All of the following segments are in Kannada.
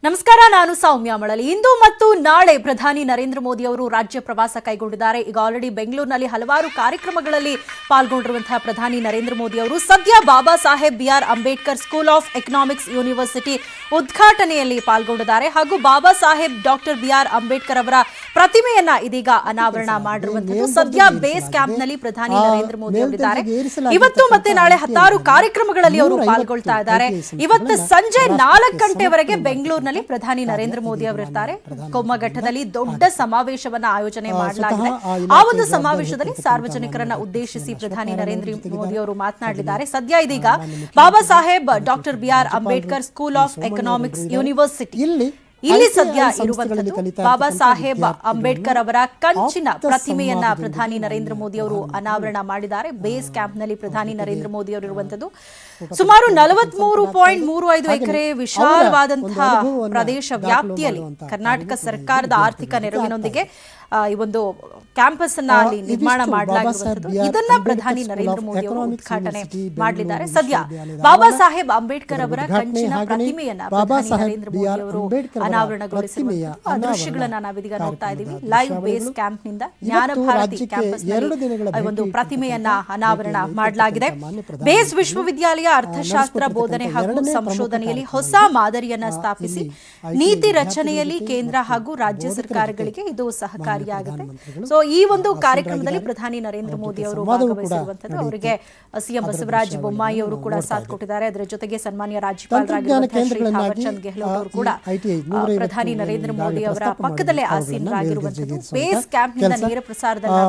ನಮಸ್ಕಾರ, ನಾನು ಸೌಮ್ಯ ಮಳಲಿ. ಇಂದು ಮತ್ತು ನಾಳೆ ಪ್ರಧಾನಿ ನರೇಂದ್ರ ಮೋದಿ ಅವರು ರಾಜ್ಯ ಪ್ರವಾಸ ಕೈಗೊಂಡಿದ್ದಾರೆ. ಈಗ ಆಲ್ರೆಡಿ ಬೆಂಗಳೂರಿನಲ್ಲಿ ಹಲವಾರು ಕಾರ್ಯಕ್ರಮಗಳಲ್ಲಿ ಪಾಲ್ಗೊಂಡಿರುವಂತಹ ಪ್ರಧಾನಿ ನರೇಂದ್ರ ಮೋದಿ ಅವರು ಸದ್ಯ Baba Saheb B R. Ambedkar school of economics university ಉದ್ಘಾಟನೆಯಲ್ಲಿ ಪಾಲ್ಗೊಂಡಿದ್ದಾರೆ. ಹಾಗೂ ಬಾಬಾ ಸಾಹೇಬ್ ಡಾಕ್ಟರ್ ಬಿ.ಆರ್. ಅಂಬೇಡ್ಕರ್ ಅವರ ಪ್ರತಿಮೆಯನ್ನ ಇದೀಗ ಅನಾವರಣ ಮಾಡಿರುವಂತದ್ದು. ಸದ್ಯ ಬೇಸ್ ಕ್ಯಾಂಪ್ನಲ್ಲಿ ಪ್ರಧಾನಿ ನರೇಂದ್ರ ಮೋದಿ ಅವರಿದ್ದಾರೆ. ಇವತ್ತು ಮತ್ತೆ ನಾಳೆ 16 ಕಾರ್ಯಕ್ರಮಗಳಲ್ಲಿ ಅವರು ಪಾಲ್ಗೊಳ್ತಾ ಇದ್ದಾರೆ. ಇವತ್ತು ಸಂಜೆ 4 ಗಂಟೆವರೆಗೆ ಬೆಂಗಳೂರಿನಲ್ಲಿ ಪ್ರಧಾನಿ ನರೇಂದ್ರ ಮೋದಿ ಅವರಿರ್ತಾರೆ. ಕೊಮ್ಮಘಟ್ಟದಲ್ಲಿ ದೊಡ್ಡ ಸಮಾವೇಶವನ್ನ ಆಯೋಜನೆ ಮಾಡಲಾಗಿದೆ. ಆ ಒಂದು ಸಮಾವೇಶದಲ್ಲಿ ಸಾರ್ವಜನಿಕರನ್ನ ಉದ್ದೇಶಿಸಿ ಪ್ರಧಾನಿ ನರೇಂದ್ರ ಮೋದಿ ಅವರು ಮಾತನಾಡಲಿದ್ದಾರೆ. ಸದ್ಯ ಇದೀಗ Baba Saheb doctor B R. Ambedkar school of economics university ಇಲ್ಲಿ ಸದ್ಯ ಇರುವಂತದ್ದು. ಬಾಬಾ ಸಾಹೇಬ್ ಅಂಬೇಡ್ಕರ್ ಅವರ ಕಂಚಿನ ಪ್ರತಿಮೆಯನ್ನ ಪ್ರಧಾನಿ ನರೇಂದ್ರ ಮೋದಿ ಅವರು ಅನಾವರಣ ಮಾಡಿದ್ದಾರೆ. ಬೇಸ್ ಕ್ಯಾಂಪ್ನಲ್ಲಿ ಪ್ರಧಾನಿ ನರೇಂದ್ರ ಮೋದಿ ಅವರು ಇರುವಂತದ್ದು. ಸುಮಾರು 43.35 ಎಕರೆ ವಿಶಾಲವಾದಂತಹ ಪ್ರದೇಶ ವ್ಯಾಪ್ತಿಯಲ್ಲಿ ಕರ್ನಾಟಕ ಸರ್ಕಾರದ ಆರ್ಥಿಕ ನೆರವಿನೊಂದಿಗೆ ಈ ಒಂದು ಕ್ಯಾಂಪಸ್ ಅನ್ನ ಅಲ್ಲಿ ನಿರ್ಮಾಣ ಮಾಡಲಾಗಿರುವಂತದ್ದು. ಇದನ್ನ ಪ್ರಧಾನಿ ನರೇಂದ್ರ ಮೋದಿ ಅವರು ಉದ್ಘಾಟನೆ ಮಾಡಲಿದ್ದಾರೆ. ಸದ್ಯ ಬಾಬಾ ಸಾಹೇಬ್ ಅಂಬೇಡ್ಕರ್ ಅವರ ಕಂಚಿನ ಪ್ರತಿಮೆಯನ್ನ ಪ್ರಧಾನಿ ನರೇಂದ್ರ ಮೋದಿ ಅವರು ಅನಾವರಣಗೊಳಿಸಿರುವಂತಹ ದೃಶ್ಯಗಳನ್ನ ನಾವಿದೀಗ ನೋಡ್ತಾ ಇದ್ದೀವಿ. ಲೈವ್ ಬೇಸ್ ಕ್ಯಾಂಪ್ ನಿಂದ ಜ್ಞಾನ ಭಾರತಿ ಕ್ಯಾಂಪಸ್ ನಲ್ಲಿ ಒಂದು ಪ್ರತಿಮೆಯನ್ನ ಅನಾವರಣ ಮಾಡಲಾಗಿದೆ. ಬೇಸ್ ವಿಶ್ವವಿದ್ಯಾಲಯ ಅರ್ಥಶಾಸ್ತ್ರ ಬೋಧನೆ ಹಾಗೂ ಸಂಶೋಧನೆಯಲ್ಲಿ ಹೊಸ ಮಾದರಿಯನ್ನ ಸ್ಥಾಪಿಸಿ ನೀತಿ ರಚನೆಯಲ್ಲಿ ಕೇಂದ್ರ ಹಾಗೂ ರಾಜ್ಯ ಸರ್ಕಾರಗಳಿಗೆ ಇದು ಸಹಕಾರಿಯಾಗುತ್ತೆ. ಸೊ ಈ ಒಂದು ಕಾರ್ಯಕ್ರಮದಲ್ಲಿ ಪ್ರಧಾನಿ ನರೇಂದ್ರ ಮೋದಿ ಅವರು ಭಾಗವಹಿಸಿರುವಂತದ್ದು. ಅವರಿಗೆ ಸಿಎಂ ಬಸವರಾಜ ಬೊಮ್ಮಾಯಿ ಅವರು ಕೂಡ ಸಾಥ್ ಕೊಟ್ಟಿದ್ದಾರೆ. ಅದರ ಜೊತೆಗೆ ಸನ್ಮಾನ್ಯ ರಾಜ್ಯಪಾಲರಾಗಿರುವಂತಹ ಶ್ರೀ ಥಾವರ್ ಚಂದ್ ಗೆಹ್ಲೋಟ್ ಅವರು ಕೂಡ ಪ್ರಧಾನಿ ನರೇಂದ್ರ ಮೋದಿ ಅವರ ಪಕ್ಕದಲ್ಲೇ ಆಸೀನರಾಗಿರುವಂತದ್ದು. ಬೇಸ್ ಕ್ಯಾಂಪ್ ನಿಂದ ನೇರ ಪ್ರಸಾರದಲ್ಲಿ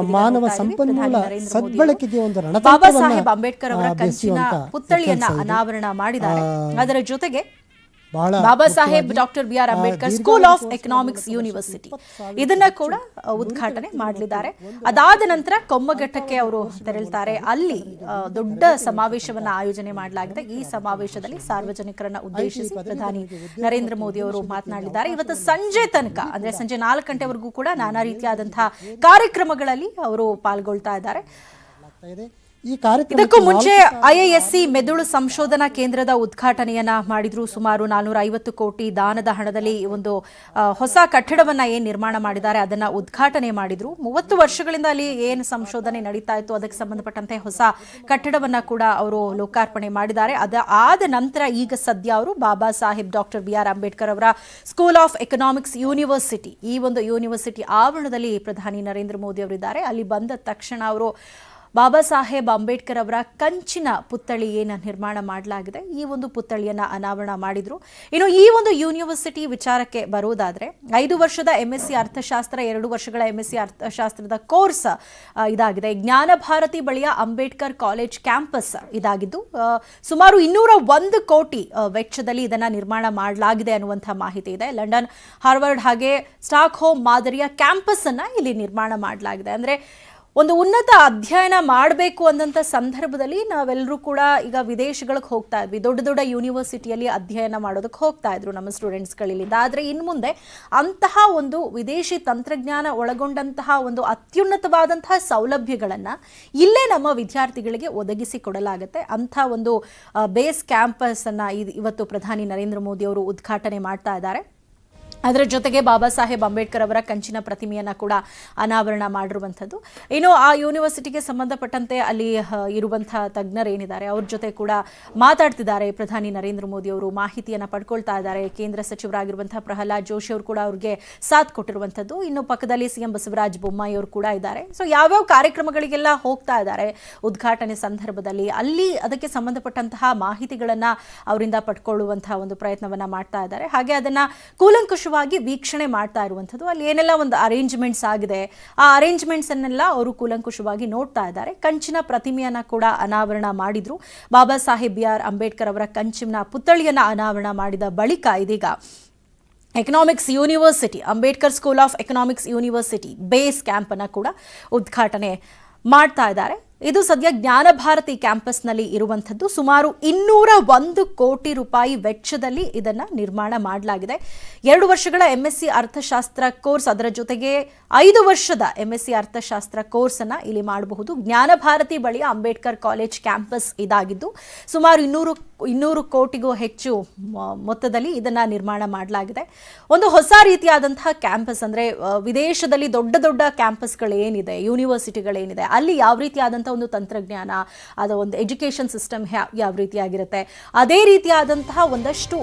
ಬಾಬಾ ಸಾಹೇಬ್ ಅಂಬೇಡ್ಕರ್ ಅವರ ಕಂಚಿನ ಪುತ್ಥಳಿಯನ್ನ ಅನಾವರಣ ಮಾಡಿದ್ದಾರೆ. ಅದರ ಜೊತೆಗೆ Baba Saheb doctor B R. Ambedkar school of economics university ಇದನ್ನ ಕೂಡ ಉದ್ಘಾಟನೆ ಮಾಡಲಿದ್ದಾರೆ. ಅದಾದ ನಂತರ ಕೊಮ್ಮಘಟ್ಟಕ್ಕೆ ಅವರು ತೆರಳುತ್ತಾರೆ. ಅಲ್ಲಿ ದೊಡ್ಡ ಸಮಾವೇಶವನ್ನ ಆಯೋಜನೆ ಮಾಡಲಾಗಿದೆ. ಈ ಸಮಾವೇಶದಲ್ಲಿ ಸಾರ್ವಜನಿಕರನ್ನ ಉದ್ದೇಶಿಸಿ ಪ್ರಧಾನಿ ನರೇಂದ್ರ ಮೋದಿ ಅವರು ಮಾತನಾಡಲಿದ್ದಾರೆ. ಇವತ್ತು ಸಂಜೆ ತನಕ ಅಂದ್ರೆ ಸಂಜೆ 4 ಗಂಟೆವರೆಗೂ ಕೂಡ ನಾನಾ ರೀತಿಯಾದಂತಹ ಕಾರ್ಯಕ್ರಮಗಳಲ್ಲಿ ಅವರು ಪಾಲ್ಗೊಳ್ತಾ ಇದ್ದಾರೆ. ಇದಕ್ಕೂ ಮುಂಚೆ ಐಐಎಸ್ಸಿ ಮೆದುಳು ಸಂಶೋಧನಾ ಕೇಂದ್ರದ ಉದ್ಘಾಟನೆಯನ್ನ ಮಾಡಿದ್ರು. ಸುಮಾರು 450 ಕೋಟಿ ದಾನದ ಹಣದಲ್ಲಿ ಒಂದು ಹೊಸ ಕಟ್ಟಡವನ್ನ ಏನ್ ನಿರ್ಮಾಣ ಮಾಡಿದ್ದಾರೆ ಅದನ್ನ ಉದ್ಘಾಟನೆ ಮಾಡಿದ್ರು. 30 ವರ್ಷಗಳಿಂದ ಅಲ್ಲಿ ಏನ್ ಸಂಶೋಧನೆ ನಡೀತಾ ಇತ್ತು ಅದಕ್ಕೆ ಸಂಬಂಧಪಟ್ಟಂತೆ ಹೊಸ ಕಟ್ಟಡವನ್ನ ಕೂಡ ಅವರು ಲೋಕಾರ್ಪಣೆ ಮಾಡಿದ್ದಾರೆ. ಆದ ನಂತರ ಈಗ ಸದ್ಯ ಅವರು ಬಾಬಾ ಸಾಹೇಬ್ ಡಾಕ್ಟರ್ ಬಿ.ಆರ್. ಅಂಬೇಡ್ಕರ್ ಅವರ ಸ್ಕೂಲ್ ಆಫ್ ಎಕನಾಮಿಕ್ಸ್ ಯೂನಿವರ್ಸಿಟಿ ಈ ಒಂದು ಯೂನಿವರ್ಸಿಟಿ ಆವರಣದಲ್ಲಿ ಪ್ರಧಾನಿ ನರೇಂದ್ರ ಮೋದಿ ಅವರಿದ್ದಾರೆ. ಅಲ್ಲಿ ಬಂದ ತಕ್ಷಣ ಅವರು ಬಾಬಾ ಸಾಹೇಬ್ ಅಂಬೇಡ್ಕರ್ ಅವರ ಕಂಚಿನ ಪುತ್ಥಳಿ ಏನ ನಿರ್ಮಾಣ ಮಾಡಲಾಗಿದೆ ಈ ಒಂದು ಪುತ್ಥಳಿಯನ್ನ ಅನಾವರಣ ಮಾಡಿದ್ರು. ಇನ್ನು ಈ ಒಂದು ಯೂನಿವರ್ಸಿಟಿ ವಿಚಾರಕ್ಕೆ ಬರೋದಾದ್ರೆ 5 ವರ್ಷದ ಎಂಎಸ್ಸಿ ಅರ್ಥಶಾಸ್ತ್ರ 2 ವರ್ಷಗಳ ಎಂಎಸ್ಸಿ ಅರ್ಥಶಾಸ್ತ್ರದ ಕೋರ್ಸ್ ಇದಾಗಿದೆ. ಜ್ಞಾನ ಭಾರತಿ ಬಳಿಯ ಅಂಬೇಡ್ಕರ್ ಕಾಲೇಜ್ ಕ್ಯಾಂಪಸ್ ಇದಾಗಿದ್ದು ಸುಮಾರು 201 ಕೋಟಿ ವೆಚ್ಚದಲ್ಲಿ ಇದನ್ನ ನಿರ್ಮಾಣ ಮಾಡಲಾಗಿದೆ ಅನ್ನುವಂತಹ ಮಾಹಿತಿ ಇದೆ. ಲಂಡನ್, ಹಾರ್ವರ್ಡ್ ಹಾಗೆ ಸ್ಟಾಕ್ ಹೋಮ್ ಮಾದರಿಯ ಕ್ಯಾಂಪಸ್ ಅನ್ನ ಇಲ್ಲಿ ನಿರ್ಮಾಣ ಮಾಡಲಾಗಿದೆ. ಅಂದ್ರೆ ಒಂದು ಉನ್ನತ ಅಧ್ಯಯನ ಮಾಡಬೇಕು ಅಂದಂತ ಸಂದರ್ಭದಲ್ಲಿ ನಾವೆಲ್ಲರೂ ಕೂಡ ಈಗ ವಿದೇಶಗಳಿಗೆ ಹೋಗ್ತಾ ಇದ್ವಿ. ದೊಡ್ಡ ದೊಡ್ಡ ಯೂನಿವರ್ಸಿಟಿಯಲ್ಲಿ ಅಧ್ಯಯನ ಮಾಡೋದಕ್ಕೆ ಹೋಗ್ತಾ ಇದ್ರು ನಮ್ಮ ಸ್ಟೂಡೆಂಟ್ಸ್ಗಳಿಂದ. ಆದರೆ ಇನ್ನು ಮುಂದೆ ಅಂತಹ ಒಂದು ವಿದೇಶಿ ತಂತ್ರಜ್ಞಾನ ಒಳಗೊಂಡಂತಹ ಒಂದು ಅತ್ಯುನ್ನತವಾದಂತಹ ಸೌಲಭ್ಯಗಳನ್ನು ಇಲ್ಲೇ ನಮ್ಮ ವಿದ್ಯಾರ್ಥಿಗಳಿಗೆ ಒದಗಿಸಿ ಕೊಡಲಾಗುತ್ತೆ. ಅಂಥ ಒಂದು ಬೇಸ್ ಕ್ಯಾಂಪಸ್ ಅನ್ನ ಇವತ್ತು ಪ್ರಧಾನಿ ನರೇಂದ್ರ ಮೋದಿ ಅವರು ಉದ್ಘಾಟನೆ ಮಾಡ್ತಾ ಇದ್ದಾರೆ. ಅದರ ಜೊತೆಗೆ ಬಾಬಾ ಸಾಹೇಬ್ ಅಂಬೇಡ್ಕರ್ ಅವರ ಕಂಚಿನ ಪ್ರತಿಮೆಯನ್ನ ಕೂಡ ಅನಾವರಣ ಮಾಡಿರುವಂಥದ್ದು. ಇನ್ನು ಆ ಯೂನಿವರ್ಸಿಟಿಗೆ ಸಂಬಂಧಪಟ್ಟಂತೆ ಅಲ್ಲಿ ಇರುವಂತಹ ತಜ್ಞರು ಏನಿದ್ದಾರೆ ಅವ್ರ ಜೊತೆ ಕೂಡ ಮಾತಾಡ್ತಿದ್ದಾರೆ ಪ್ರಧಾನಿ ನರೇಂದ್ರ ಮೋದಿ ಅವರು, ಮಾಹಿತಿಯನ್ನ ಪಡ್ಕೊಳ್ತಾ ಇದ್ದಾರೆ. ಕೇಂದ್ರ ಸಚಿವರಾಗಿರುವಂತಹ ಪ್ರಹ್ಲಾದ್ ಜೋಶಿ ಅವರು ಕೂಡ ಅವ್ರಿಗೆ ಸಾಥ್ ಕೊಟ್ಟಿರುವಂಥದ್ದು. ಇನ್ನು ಪಕ್ಕದಲ್ಲಿ ಸಿಎಂ ಬಸವರಾಜ ಬೊಮ್ಮಾಯಿ ಅವರು ಕೂಡ ಇದ್ದಾರೆ. ಸೊ ಯಾವ್ಯಾವ ಕಾರ್ಯಕ್ರಮಗಳಿಗೆಲ್ಲ ಹೋಗ್ತಾ ಇದ್ದಾರೆ ಉದ್ಘಾಟನೆ ಸಂದರ್ಭದಲ್ಲಿ ಅಲ್ಲಿ ಅದಕ್ಕೆ ಸಂಬಂಧಪಟ್ಟಂತಹ ಮಾಹಿತಿಗಳನ್ನ ಅವರಿಂದ ಪಡ್ಕೊಳ್ಳುವಂತಹ ಒಂದು ಪ್ರಯತ್ನವನ್ನ ಮಾಡ್ತಾ ಇದ್ದಾರೆ. ಹಾಗೆ ಅದನ್ನ ಕೂಲಂಕುಷ ವೀಕ್ಷಣೆ ಮಾಡ್ತಾ ಇರುವಂಥದ್ದು. ಅಲ್ಲಿ ಏನೆಲ್ಲ ಒಂದು ಅರೇಂಜ್ಮೆಂಟ್ಸ್ ಆಗಿದೆ ಆ ಅರೇಂಜ್ಮೆಂಟ್ಸ್ ಅನ್ನೆಲ್ಲ ಅವರು ಕೂಲಂಕುಷವಾಗಿ ನೋಡ್ತಾ ಇದ್ದಾರೆ. ಕಂಚಿನ ಪ್ರತಿಮೆಯನ್ನ ಕೂಡ ಅನಾವರಣ ಮಾಡಿದ್ರು. ಬಾಬಾ ಸಾಹೇಬ್ ಬಿ.ಆರ್. ಅಂಬೇಡ್ಕರ್ ಅವರ ಕಂಚಿನ ಪುತ್ಥಳಿಯನ್ನ ಅನಾವರಣ ಮಾಡಿದ ಬಳಿಕ ಇದೀಗ economics university Ambedkar school of economics university base camp ಅನ್ನ ಕೂಡ ಉದ್ಘಾಟನೆ ಮಾಡ್ತಾ ಇದ್ದಾರೆ. ಇದು ಸದ್ಯ ಜ್ಞಾನ ಭಾರತಿ ಕ್ಯಾಂಪಸ್ನಲ್ಲಿ ಇರುವಂಥದ್ದು. ಸುಮಾರು 201 ಕೋಟಿ ರೂಪಾಯಿ ವೆಚ್ಚದಲ್ಲಿ ಇದನ್ನ ನಿರ್ಮಾಣ ಮಾಡಲಾಗಿದೆ. 2 ವರ್ಷಗಳ ಎಂಎಸ್ಸಿ ಅರ್ಥಶಾಸ್ತ್ರ ಕೋರ್ಸ್ ಅದರ ಜೊತೆಗೆ 5 ವರ್ಷದ ಎಂಎಸ್ಸಿ ಅರ್ಥಶಾಸ್ತ್ರ ಕೋರ್ಸ್ ಅನ್ನ ಇಲ್ಲಿ ಮಾಡಬಹುದು. ಜ್ಞಾನ ಭಾರತಿ ಬಳಿಯ ಅಂಬೇಡ್ಕರ್ ಕಾಲೇಜ್ ಕ್ಯಾಂಪಸ್ ಇದಾಗಿದ್ದು ಸುಮಾರು 200 200 ಕೋಟಿಗೂ ಹೆಚ್ಚು ಮೊತ್ತದಲ್ಲಿ ಇದನ್ನ ನಿರ್ಮಾಣ ಮಾಡಲಾಗಿದೆ. ಒಂದು ಹೊಸ ರೀತಿಯಾದಂತಹ ಕ್ಯಾಂಪಸ್ ಅಂದ್ರೆ ವಿದೇಶದಲ್ಲಿ ದೊಡ್ಡ ದೊಡ್ಡ ಕ್ಯಾಂಪಸ್ಗಳೇನಿದೆ, ಯೂನಿವರ್ಸಿಟಿಗಳೇನಿದೆ, ಅಲ್ಲಿ ಯಾವ ರೀತಿಯಾದಂತಹ ಒಂದು ತಂತ್ರಜ್ಞಾನ, ಅದು ಒಂದು ಎಜುಕೇಶನ್ ಸಿಸ್ಟಮ್ ಯಾವ ರೀತಿಯಾಗಿರುತ್ತೆ, ಅದೇ ರೀತಿಯಾದಂತಹ ಒಂದಷ್ಟು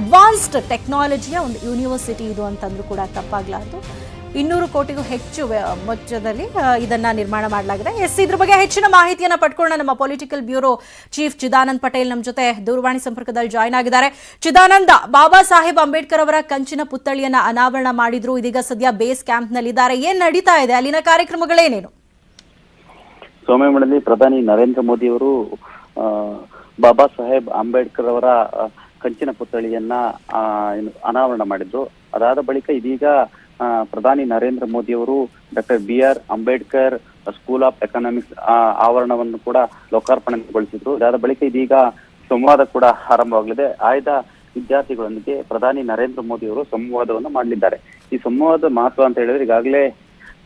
ಅಡ್ವಾನ್ಸ್ಡ್ ಟೆಕ್ನಾಲಜಿಯ ಒಂದು ಯೂನಿವರ್ಸಿಟಿ ಇದು ಅಂತಂದ್ರೂ ಕೂಡ ತಪ್ಪಾಗಲಾರದು. 200 ಕೋಟಿಗೂ ಹೆಚ್ಚು ಮೊತ್ತದಲ್ಲಿ ಇದನ್ನ ನಿರ್ಮಾಣ ಮಾಡಲಾಗಿದೆ. ಇದ್ರ ಬಗ್ಗೆ ಹೆಚ್ಚಿನ ಮಾಹಿತಿಯನ್ನು ಪಡ್ಕೊಳ್ಳೋಣ. ನಮ್ಮ political bureau chief Chidanand Patel ನಮ್ಮ ಜೊತೆ ದೂರವಾಣಿ ಸಂಪರ್ಕದಲ್ಲಿ ಜಾಯ್ನ್ ಆಗಿದ್ದಾರೆ. ಚಿದಾನಂದ, ಬಾಬಾ ಸಾಹೇಬ್ ಅಂಬೇಡ್ಕರ್ ಅವರ ಕಂಚಿನ ಪುತ್ಥಳಿಯನ್ನ ಅನಾವರಣ ಮಾಡಿದ್ರು, ಇದೀಗ ಸದ್ಯ ಬೇಸ್ ಕ್ಯಾಂಪ್ ನಲ್ಲಿದ್ದಾರೆ. ಏನ್ ನಡೀತಾ ಇದೆ, ಅಲ್ಲಿನ ಕಾರ್ಯಕ್ರಮಗಳೇನೇನು? ಸೋಮವಾರದಲ್ಲಿ ಪ್ರಧಾನಿ ನರೇಂದ್ರ ಮೋದಿ ಅವರು ಬಾಬಾ ಸಾಹೇಬ್ ಅಂಬೇಡ್ಕರ್ ಅವರ ಕಂಚಿನ ಪುತ್ಥಳಿಯನ್ನ ಅನಾವರಣ ಮಾಡಿದ್ರು. ಅದಾದ ಬಳಿಕ ಇದೀಗ ಪ್ರಧಾನಿ ನರೇಂದ್ರ ಮೋದಿ ಅವರು doctor BR Ambedkar school of economics ಆವರಣವನ್ನು ಕೂಡ ಲೋಕಾರ್ಪಣೆಗೊಳಿಸಿದ್ರು. ಅದಾದ ಬಳಿಕ ಇದೀಗ ಸಂವಾದ ಕೂಡ ಆರಂಭವಾಗಲಿದೆ. ಆಯ್ದ ವಿದ್ಯಾರ್ಥಿಗಳೊಂದಿಗೆ ಪ್ರಧಾನಿ ನರೇಂದ್ರ ಮೋದಿ ಅವರು ಸಂವಾದವನ್ನು ಮಾಡಲಿದ್ದಾರೆ. ಈ ಸಂವಾದದ ಮಹತ್ವ ಅಂತ ಹೇಳಿದ್ರೆ, ಈಗಾಗಲೇ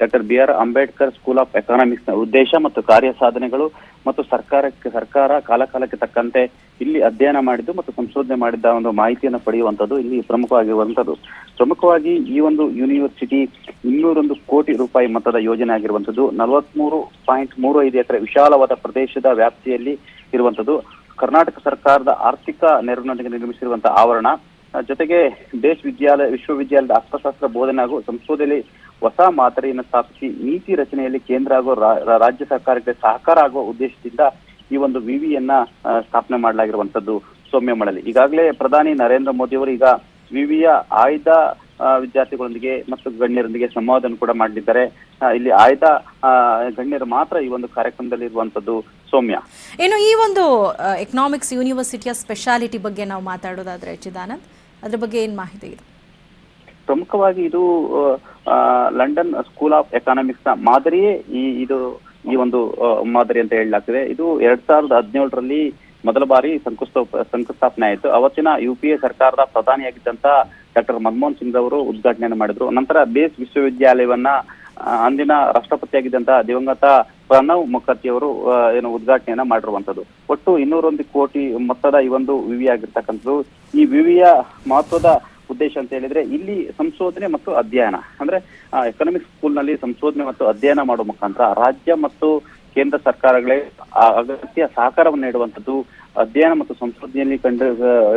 doctor BR Ambedkar school of economics ನ ಉದ್ದೇಶ ಮತ್ತು ಕಾರ್ಯ ಸಾಧನೆಗಳು ಮತ್ತು ಸರ್ಕಾರ ಕಾಲಕಾಲಕ್ಕೆ ತಕ್ಕಂತೆ ಇಲ್ಲಿ ಅಧ್ಯಯನ ಮಾಡಿದ್ದು ಮತ್ತು ಸಂಶೋಧನೆ ಮಾಡಿದ್ದ ಒಂದು ಮಾಹಿತಿಯನ್ನು ಪಡೆಯುವಂಥದ್ದು ಇಲ್ಲಿ ಪ್ರಮುಖವಾಗಿರುವಂಥದ್ದು. ಪ್ರಮುಖವಾಗಿ ಈ ಒಂದು ಯೂನಿವರ್ಸಿಟಿ 201 ಕೋಟಿ ರೂಪಾಯಿ ಮೊತ್ತದ ಯೋಜನೆ ಆಗಿರುವಂಥದ್ದು. 43.35 ಎಕರೆ ವಿಶಾಲವಾದ ಪ್ರದೇಶದ ವ್ಯಾಪ್ತಿಯಲ್ಲಿ ಇರುವಂಥದ್ದು. ಕರ್ನಾಟಕ ಸರ್ಕಾರದ ಆರ್ಥಿಕ ನೆರವಿನೊಂದಿಗೆ ನಿರ್ಮಿಸಿರುವಂತಹ ಆವರಣ, ಜೊತೆಗೆ ವಿಶ್ವವಿದ್ಯಾಲಯದ ಅರ್ಥಶಾಸ್ತ್ರ ಬೋಧನೆ ಹಾಗೂ ಸಂಶೋಧನೆಯಲ್ಲಿ ಹೊಸ ಮಾದರಿಯನ್ನು ಸ್ಥಾಪಿಸಿ ನೀತಿ ರಚನೆಯಲ್ಲಿ ಕೇಂದ್ರ ಹಾಗೂ ರಾಜ್ಯ ಸರ್ಕಾರಕ್ಕೆ ಸಹಕಾರ ಆಗುವ ಉದ್ದೇಶದಿಂದ ಈ ಒಂದು ವಿವಿಯನ್ನ ಸ್ಥಾಪನೆ ಮಾಡಲಾಗಿರುವಂತದ್ದು. ಸೌಮ್ಯ ಮಳಲಿ, ಈಗಾಗಲೇ ಪ್ರಧಾನಿ ನರೇಂದ್ರ ಮೋದಿ ಅವರು ಈಗ ವಿವಿಯ ಆಯ್ದ ವಿದ್ಯಾರ್ಥಿಗಳೊಂದಿಗೆ ಮತ್ತು ಗಣ್ಯರೊಂದಿಗೆ ಸಂವಾದವನ್ನು ಕೂಡ ಮಾಡಲಿದ್ದಾರೆ. ಇಲ್ಲಿ ಆಯ್ದ ಗಣ್ಯರು ಮಾತ್ರ ಈ ಒಂದು ಕಾರ್ಯಕ್ರಮದಲ್ಲಿ ಇರುವಂತದ್ದು. ಸೌಮ್ಯ, ಏನು ಈ ಒಂದು ಎಕನಾಮಿಕ್ಸ್ ಯೂನಿವರ್ಸಿಟಿಯ ಸ್ಪೆಷಾಲಿಟಿ ಬಗ್ಗೆ ನಾವು ಮಾತಾಡೋದಾದ್ರೆ ಚಿದಾನಂದ್, ಅದ್ರ ಬಗ್ಗೆ ಏನ್ ಮಾಹಿತಿ ಇದೆ? ಪ್ರಮುಖವಾಗಿ ಇದು ಲಂಡನ್ ಸ್ಕೂಲ್ ಆಫ್ ಎಕನಾಮಿಕ್ಸ್ ನ ಮಾದರಿಯೇ ಈ ಒಂದು ಮಾದರಿ ಅಂತ ಹೇಳಲಾಗ್ತದೆ. ಇದು 2017ರಲ್ಲಿ ಮೊದಲ ಬಾರಿ ಶಂಕುಸ್ಥಾಪನೆ ಆಯಿತು. ಅವತ್ತಿನ UPA ಸರ್ಕಾರದ ಪ್ರಧಾನಿಯಾಗಿದ್ದಂತ ಡಾಕ್ಟರ್ ಮನಮೋಹನ್ ಸಿಂಗ್ ಅವರು ಉದ್ಘಾಟನೆಯನ್ನು ಮಾಡಿದ್ರು. ನಂತರ ಬೇಸ್ ವಿಶ್ವವಿದ್ಯಾಲಯವನ್ನ ಅಂದಿನ ರಾಷ್ಟ್ರಪತಿಯಾಗಿದ್ದಂತಹ ದಿವಂಗತ ಪ್ರಣವ್ ಮುಖರ್ಜಿ ಅವರು ಉದ್ಘಾಟನೆಯನ್ನ ಮಾಡಿರುವಂತದ್ದು. ಒಟ್ಟು 201 ಕೋಟಿ ಮೊತ್ತದ ಈ ಒಂದು ವಿವಿ ಆಗಿರ್ತಕ್ಕಂಥದ್ದು. ಈ ವಿವಿಯ ಮಹತ್ವದ ಉದ್ದೇಶ ಅಂತ ಹೇಳಿದ್ರೆ, ಇಲ್ಲಿ ಸಂಶೋಧನೆ ಮತ್ತು ಅಧ್ಯಯನ ಅಂದ್ರೆ ಎಕನಾಮಿಕ್ಸ್ ಸ್ಕೂಲ್ ನಲ್ಲಿ ಸಂಶೋಧನೆ ಮತ್ತು ಅಧ್ಯಯನ ಮಾಡುವ ಮುಖಾಂತರ ರಾಜ್ಯ ಮತ್ತು ಕೇಂದ್ರ ಸರ್ಕಾರಗಳೇ ಅಗತ್ಯ ಸಹಕಾರವನ್ನು ನೀಡುವಂಥದ್ದು. ಅಧ್ಯಯನ ಮತ್ತು ಸಂಶೋಧನೆಯಲ್ಲಿ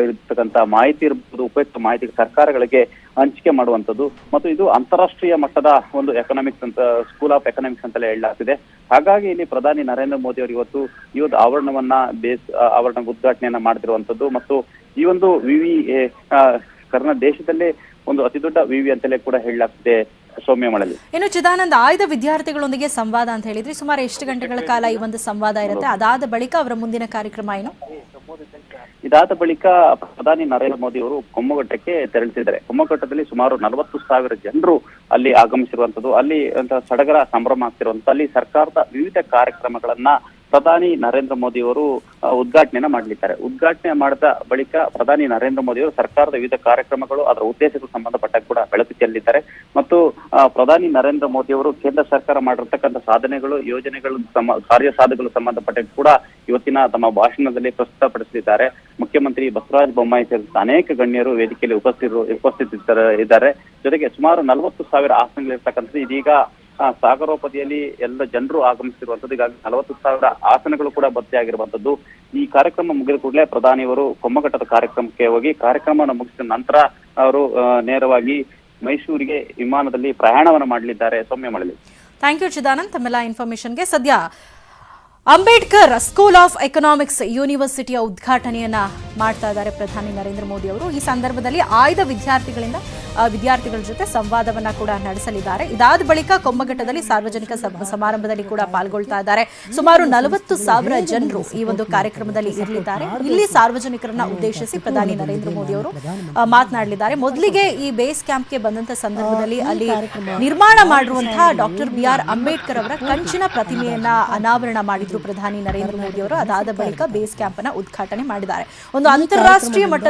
ಇರತಕ್ಕಂತ ಮಾಹಿತಿ ಇರಬಹುದು, ಉಪಯುಕ್ತ ಮಾಹಿತಿ ಸರ್ಕಾರಗಳಿಗೆ ಹಂಚಿಕೆ ಮಾಡುವಂಥದ್ದು. ಮತ್ತು ಇದು ಅಂತಾರಾಷ್ಟ್ರೀಯ ಮಟ್ಟದ ಒಂದು ಎಕನಾಮಿಕ್ಸ್ ಅಂತ ಸ್ಕೂಲ್ ಆಫ್ ಎಕನಾಮಿಕ್ಸ್ ಅಂತಲೇ ಹೇಳಲಾಗ್ತಿದೆ. ಹಾಗಾಗಿ ಇಲ್ಲಿ ಪ್ರಧಾನಿ ನರೇಂದ್ರ ಮೋದಿ ಅವರು ಇವತ್ತು ಈ ಒಂದು ಆವರಣ ಉದ್ಘಾಟನೆಯನ್ನ ಮಾಡ್ತಿರುವಂತದ್ದು. ಮತ್ತು ಈ ಒಂದು ವಿವಿ ದೇಶದಲ್ಲೇ ಒಂದು ಅತಿ ದೊಡ್ಡ ವಿವಿ ಅಂತಲೇ ಕೂಡ ಹೇಳಲಾಗ್ತಿದೆ. ಸೌಮ್ಯ ಮಳಲಿ, ಇನ್ನು ಚಿದಾನಂದ, ಆಯ್ದ ವಿದ್ಯಾರ್ಥಿಗಳೊಂದಿಗೆ ಸಂವಾದ ಅಂತ ಹೇಳಿದ್ರಿ, ಸುಮಾರು ಎಷ್ಟು ಗಂಟೆಗಳ ಕಾಲ ಈ ಒಂದು ಸಂವಾದ ಇರುತ್ತೆ? ಅದಾದ ಬಳಿಕ ಅವರ ಮುಂದಿನ ಕಾರ್ಯಕ್ರಮ ಏನು? ಇದಾದ ಬಳಿಕ ಪ್ರಧಾನಿ ನರೇಂದ್ರ ಮೋದಿ ಅವರು ಕೊಮ್ಮಘಟ್ಟಕ್ಕೆ ತೆರಳುತ್ತಿದ್ದಾರೆ. ಕೊಮ್ಮಘಟ್ಟದಲ್ಲಿ ಸುಮಾರು 40,000 ಜನರು ಅಲ್ಲಿ ಆಗಮಿಸಿರುವಂತದ್ದು. ಅಲ್ಲಿ ಸಡಗರ ಸಂಭ್ರಮ ಆಗ್ತಿರುವಂತ ಅಲ್ಲಿ ಸರ್ಕಾರದ ವಿವಿಧ ಕಾರ್ಯಕ್ರಮಗಳನ್ನ ಪ್ರಧಾನಿ ನರೇಂದ್ರ ಮೋದಿ ಅವರು ಉದ್ಘಾಟನೆಯನ್ನ ಮಾಡಲಿದ್ದಾರೆ. ಉದ್ಘಾಟನೆ ಮಾಡಿದ ಬಳಿಕ ಪ್ರಧಾನಿ ನರೇಂದ್ರ ಮೋದಿ ಅವರು ಸರ್ಕಾರದ ವಿವಿಧ ಕಾರ್ಯಕ್ರಮಗಳು, ಅದರ ಉದ್ದೇಶಗಳು ಸಂಬಂಧಪಟ್ಟ ಕೂಡ ಬೆಳಕು ಚೆಲ್ಲಿದ್ದಾರೆ. ಮತ್ತು ಪ್ರಧಾನಿ ನರೇಂದ್ರ ಮೋದಿ ಅವರು ಕೇಂದ್ರ ಸರ್ಕಾರ ಮಾಡಿರ್ತಕ್ಕಂಥ ಸಾಧನೆಗಳು, ಯೋಜನೆಗಳು, ಕಾರ್ಯ ಸಾಧನೆಗಳು ಸಂಬಂಧಪಟ್ಟ ಕೂಡ ಇವತ್ತಿನ ತಮ್ಮ ಭಾಷಣದಲ್ಲಿ ಪ್ರಸ್ತುತಪಡಿಸಲಿದ್ದಾರೆ. ಮುಖ್ಯಮಂತ್ರಿ ಬಸವರಾಜ ಬೊಮ್ಮಾಯಿ ಸೇರಿದಂತೆ ಅನೇಕ ಗಣ್ಯರು ವೇದಿಕೆಯಲ್ಲಿ ಉಪಸ್ಥಿತರಿದ್ದಾರೆ. ಜೊತೆಗೆ ಸುಮಾರು 40,000 ಆಸನಗಳಿರ್ತಕ್ಕಂಥದ್ದು. ಇದೀಗ ಸಾಗರೋಪದಿಯಲ್ಲಿ ಎಲ್ಲ ಜನರು ಆಗಮಿಸಿರುವಂತದ್ದು. ಈಗಾಗಲೇ 40,000 ಆಸನಗಳು ಕೂಡ ಭರ್ತಿಯಾಗಿರುವಂತದ್ದು. ಈ ಕಾರ್ಯಕ್ರಮ ಮುಗಿದ ಕೂಡಲೇ ಪ್ರಧಾನಿಯವರು ಕೊಮ್ಮಘಟ್ಟದ ಕಾರ್ಯಕ್ರಮಕ್ಕೆ ಹೋಗಿ ಕಾರ್ಯಕ್ರಮವನ್ನು ಮುಗಿಸಿದ ನಂತರ ಅವರು ನೇರವಾಗಿ ಮೈಸೂರಿಗೆ ವಿಮಾನದಲ್ಲಿ ಪ್ರಯಾಣವನ್ನು ಮಾಡಲಿದ್ದಾರೆ. ಸೌಮ್ಯ ಮಳಲಿ, ಥ್ಯಾಂಕ್ ಯು ಚಿದಾನಂದ್ ತಮ್ಮೆಲ್ಲ ಇನ್ಫಾರ್ಮೇಶನ್ಗೆ. ಸದ್ಯ ಅಂಬೇಡ್ಕರ್ ಸ್ಕೂಲ್ ಆಫ್ ಎಕನಾಮಿಕ್ಸ್ ಯೂನಿವರ್ಸಿಟಿಯ ಉದ್ಘಾಟನೆಯನ್ನ ಮಾಡ್ತಾ ಇದ್ದಾರೆ ಪ್ರಧಾನಿ ನರೇಂದ್ರ ಮೋದಿ ಅವರು. ಈ ಸಂದರ್ಭದಲ್ಲಿ ಆಯ್ದ ವಿದ್ಯಾರ್ಥಿಗಳ ಜೊತೆ ಸಂವಾದವನ್ನ ಕೂಡ ನಡೆಸಲಿದ್ದಾರೆ. ಇದಾದ ಬಳಿಕ ಕೊಮ್ಮಘಟ್ಟದಲ್ಲಿ ಸಾರ್ವಜನಿಕ ಸಮಾರಂಭದಲ್ಲಿ ಕೂಡ ಪಾಲ್ಗೊಳ್ತಾ ಇದ್ದಾರೆ. ಸುಮಾರು 40,000 ಜನರು ಈ ಒಂದು ಕಾರ್ಯಕ್ರಮದಲ್ಲಿ ಇರಲಿದ್ದಾರೆ. ಇಲ್ಲಿ ಸಾರ್ವಜನಿಕರನ್ನ ಉದ್ದೇಶಿಸಿ ಪ್ರಧಾನಿ ನರೇಂದ್ರ ಮೋದಿ ಅವರು ಮಾತನಾಡಲಿದ್ದಾರೆ. ಮೊದಲಿಗೆ ಈ ಬೇಸ್ ಕ್ಯಾಂಪ್ಗೆ ಬಂದಂತ ಸಂದರ್ಭದಲ್ಲಿ ಅಲ್ಲಿ ನಿರ್ಮಾಣ ಮಾಡಿರುವಂತಹ ಡಾಕ್ಟರ್ BR ಅಂಬೇಡ್ಕರ್ ಅವರ ಕಂಚಿನ ಪ್ರತಿಮೆಯನ್ನ ಅನಾವರಣ ಮಾಡಿದ್ರು ಪ್ರಧಾನಿ ನರೇಂದ್ರ ಮೋದಿ ಅವರು. ಅದಾದ ಬಳಿಕ ಬೇಸ್ ಕ್ಯಾಂಪ್ ಅನ್ನ ಉದ್ಘಾಟನೆ ಮಾಡಿದ್ದಾರೆ. ಒಂದು ಅಂತಾರಾಷ್ಟ್ರೀಯ ಮಟ್ಟದ